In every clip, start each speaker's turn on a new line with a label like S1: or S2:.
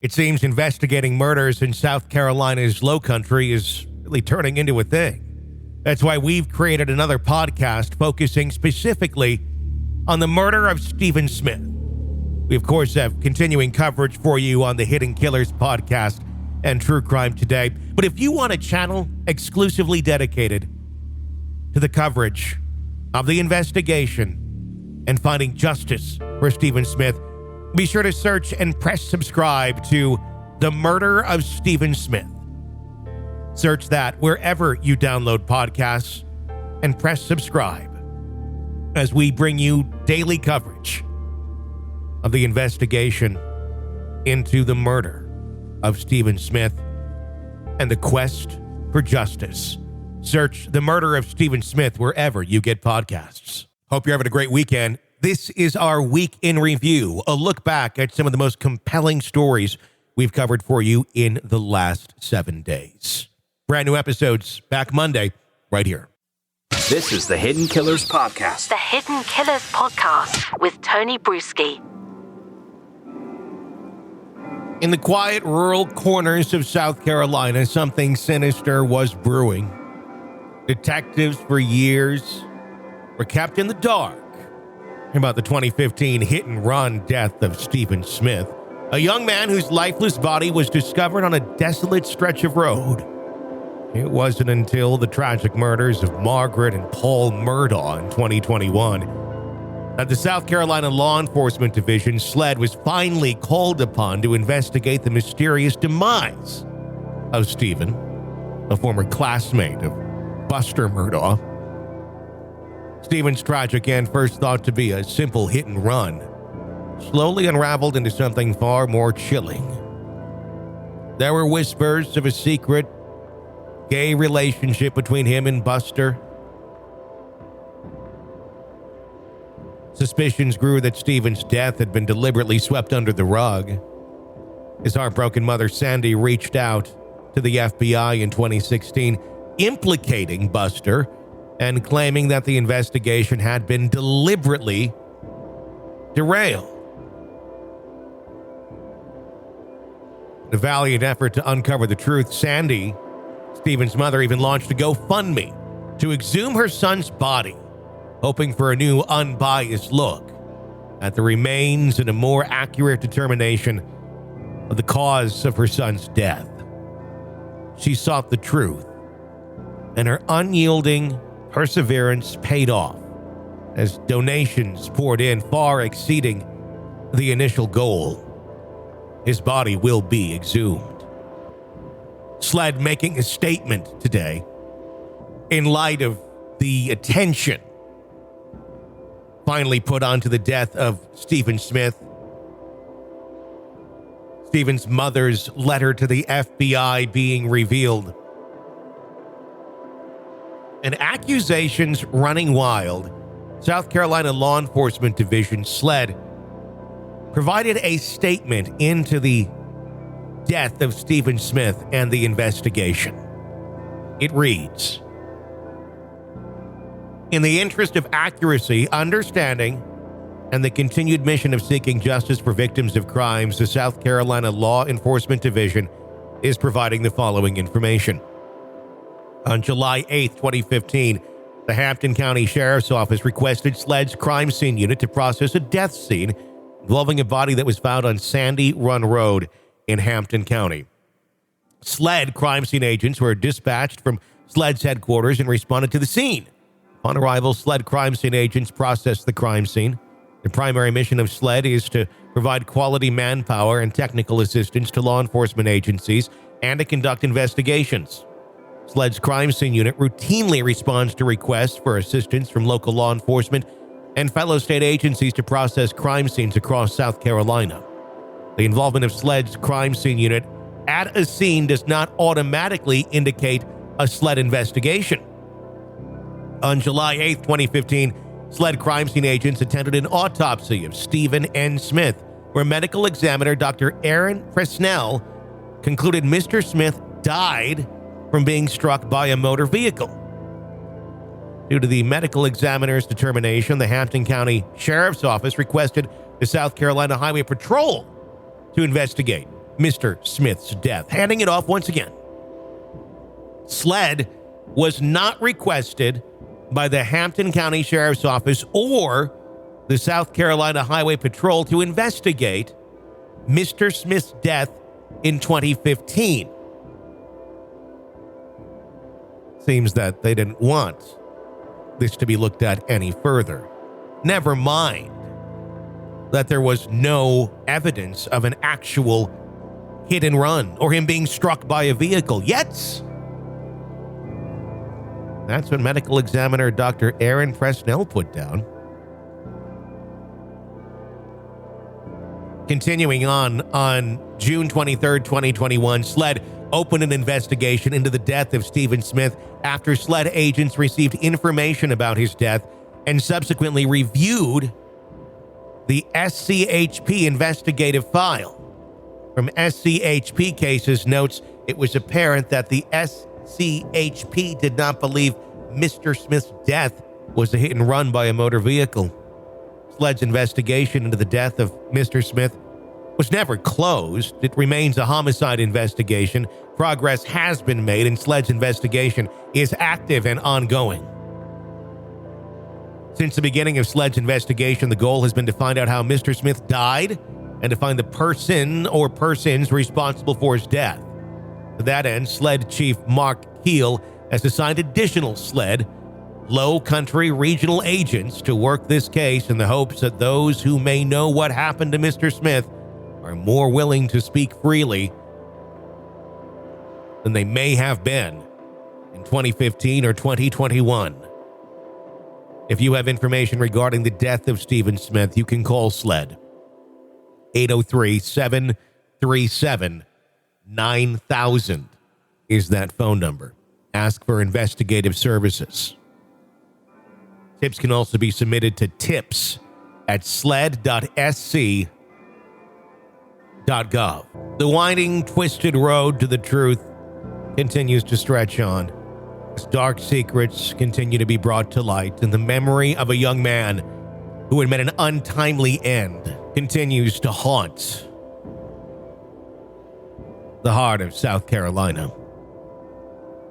S1: It seems investigating murders in South Carolina's Lowcountry is really turning into a thing. That's why we've created another podcast focusing specifically on the murder of Stephen Smith. We, of course, have continuing coverage for you on the Hidden Killers podcast and True Crime Today. But if you want a channel exclusively dedicated to the coverage of the investigation and finding justice for Stephen Smith, be sure to search and press subscribe to The Murder of Stephen Smith. Search that wherever you download podcasts and press subscribe as we bring you daily coverage of the investigation into the murder of Stephen Smith and the quest for justice. Search The Murder of Stephen Smith wherever you get podcasts. Hope you're having a great weekend. This is our Week in Review, a look back at some of the most compelling stories we've covered for you in the last 7 days. Brand new episodes back Monday, right here.
S2: This is the Hidden Killers Podcast.
S3: The Hidden Killers Podcast with Tony Bruschi.
S1: In the quiet rural corners of South Carolina, something sinister was brewing. Detectives for years were kept in the dark about the 2015 hit-and-run death of Stephen Smith, a young man whose lifeless body was discovered on a desolate stretch of road. It wasn't until the tragic murders of Margaret and Paul Murdaugh in 2021 that the South Carolina Law Enforcement Division, SLED, was finally called upon to investigate the mysterious demise of Stephen, a former classmate of Buster Murdaugh. Stephen's tragic end, first thought to be a simple hit and run, slowly unraveled into something far more chilling. There were whispers of a secret gay relationship between him and Buster. Suspicions grew that Stephen's death had been deliberately swept under the rug. His heartbroken mother, Sandy, reached out to the FBI in 2016, implicating Buster and claiming that the investigation had been deliberately derailed. In a valiant effort to uncover the truth, Sandy, Stephen's mother, even launched a GoFundMe to exhume her son's body, hoping for a new unbiased look at the remains and a more accurate determination of the cause of her son's death. She sought the truth, and her unyielding perseverance paid off as donations poured in, far exceeding the initial goal. His body will be exhumed. SLED making a statement today in light of the attention finally put onto the death of Stephen Smith. Stephen's mother's letter to the FBI being revealed, and accusations running wild. South Carolina Law Enforcement Division, SLED, provided a statement into the death of Stephen Smith and the investigation. It reads, "In the interest of accuracy, understanding, and the continued mission of seeking justice for victims of crimes, the South Carolina Law Enforcement Division is providing the following information. On July 8, 2015, the Hampton County Sheriff's Office requested SLED's crime scene unit to process a death scene involving a body that was found on Sandy Run Road in Hampton County. SLED crime scene agents were dispatched from SLED's headquarters and responded to the scene. On arrival, SLED crime scene agents processed the crime scene. The primary mission of SLED is to provide quality manpower and technical assistance to law enforcement agencies and to conduct investigations. SLED's crime scene unit routinely responds to requests for assistance from local law enforcement and fellow state agencies to process crime scenes across South Carolina. The involvement of SLED's crime scene unit at a scene does not automatically indicate a SLED investigation. On July 8, 2015, SLED crime scene agents attended an autopsy of Stephen N. Smith, where medical examiner Dr. Aaron Presnell concluded Mr. Smith died from being struck by a motor vehicle. Due to the medical examiner's determination, the Hampton County Sheriff's Office requested the South Carolina Highway Patrol to investigate. Mr. Smith's death. Handing it off once again. SLED was not requested by the Hampton County Sheriff's Office or the South Carolina Highway Patrol to investigate Mr. Smith's death in 2015. Seems that they didn't want this to be looked at any further. Never mind that there was no evidence of an actual hit and run or him being struck by a vehicle. Yet, that's what medical examiner Dr. Aaron Presnell put down. Continuing on June 23rd, 2021, SLED opened an investigation into the death of Stephen Smith after SLED agents received information about his death and subsequently reviewed the SCHP investigative file. From SCHP cases notes, it was apparent that the SCHP did not believe Mr. Smith's death was a hit and run by a motor vehicle. SLED's investigation into the death of Mr. Smith was never closed. It remains a homicide investigation. Progress has been made, and SLED's investigation is active and ongoing. Since the beginning of SLED's investigation, the goal has been to find out how Mr. Smith died and to find the person or persons responsible for his death. To that end, SLED Chief Mark Keel has assigned additional SLED Low Country regional agents to work this case in the hopes that those who may know what happened to Mr. Smith are more willing to speak freely than they may have been in 2015 or 2021. If you have information regarding the death of Stephen Smith, you can call SLED. 803-737-9000 is that phone number. Ask for investigative services. Tips can also be submitted to tips@sled.sc.gov. The winding, twisted road to the truth continues to stretch on. As dark secrets continue to be brought to light, and the memory of a young man who had met an untimely end continues to haunt the heart of South Carolina.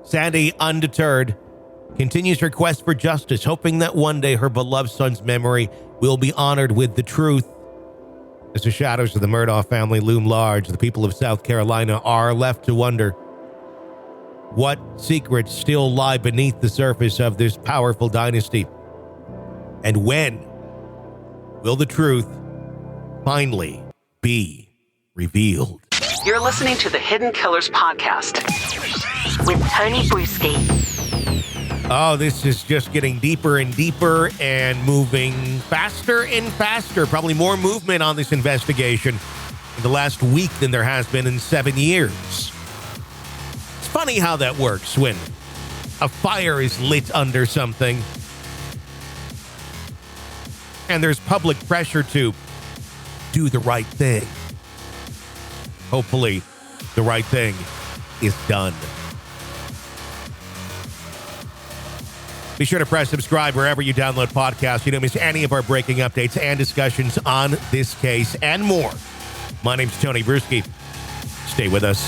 S1: Sandy, undeterred, continues her quest for justice, hoping that one day her beloved son's memory will be honored with the truth. As the shadows of the Murdaugh family loom large, the people of South Carolina are left to wonder what secrets still lie beneath the surface of this powerful dynasty. And when will the truth finally be revealed?
S3: You're listening to the Hidden Killers Podcast with Tony Bruschi.
S1: Oh, this is just getting deeper and deeper and moving faster and faster. Probably more movement on this investigation in the last week than there has been in 7 years. It's funny how that works when a fire is lit under something and there's public pressure to do the right thing. Hopefully, the right thing is done. Be sure to press subscribe wherever you download podcasts. You don't miss any of our breaking updates and discussions on this case and more. My name's Tony Bruschi. Stay with us.